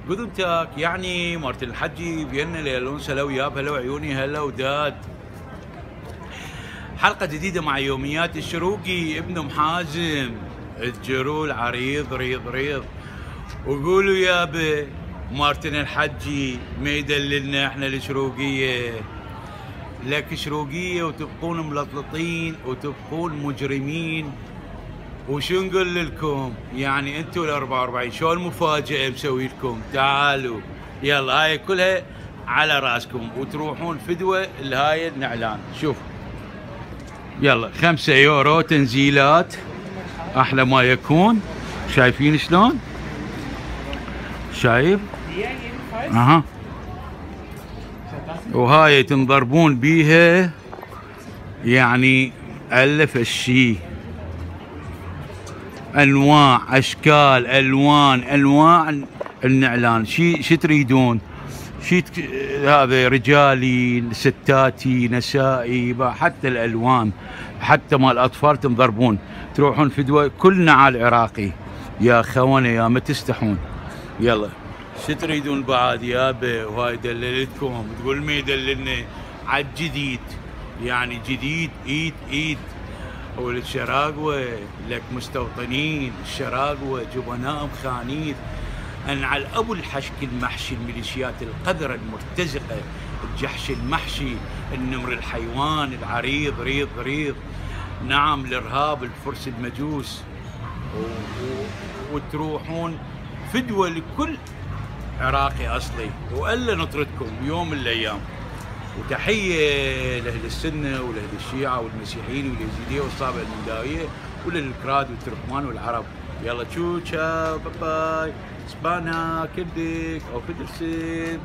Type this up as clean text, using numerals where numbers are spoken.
Guten Tag يعني مارتن الحجي فيينا ليلون سلو ياب هلا عيوني هلا وداد. حلقة جديدة مع يوميات الشروقي ابن ام حازم الجرول عريض ريض ريض. وقولوا يابا مارتن الحجي ما يدللنا احنا الشروقية، لك شروقية وتبقون ملطلطين وتبقون مجرمين. وشو نقول لكم يعني انتوا ال 44 شلون مفاجأة مسوي لكم؟ تعالوا يلا هاي كلها على راسكم وتروحون فدوة لهاي النعلان. شوف يلا 5 يورو تنزيلات احلى ما يكون. شايفين شلون؟ شايف؟ اها وهاي تنضربون بيها يعني الف الشي، انواع اشكال الوان انواع النعلان. شي تريدون؟ هذا رجالي ستاتي نسائي حتى الالوان حتى مال الاطفال تنضربون. تروحون فدوه كل نعال عراقي يا خونه يا ما تستحون. يلا شو تريدون بعد يابا؟ وهاي دللتكم تقول ما يدللنا على الجديد، يعني جديد ايد والشراقوة لك مستوطنين، الشراقوة جبناء مخانيث انعل ابو الحشك المحشي، الميليشيات القذرة المرتزقة، الجحش المحشي، النمر الحيوان العريض ريض ريض. نعم الارهاب الفرس المجوس. وتروحون فدوة لكل عراقي اصلي والا نطردكم يوم من الايام. وتحيه لاهل السنه ولاهل الشيعه والمسيحيين واليزيديه والصابئه المنداويه وللكراد والتركمان والعرب. يلا تشوتشا باي باي سبانا كبدك او فدرسين.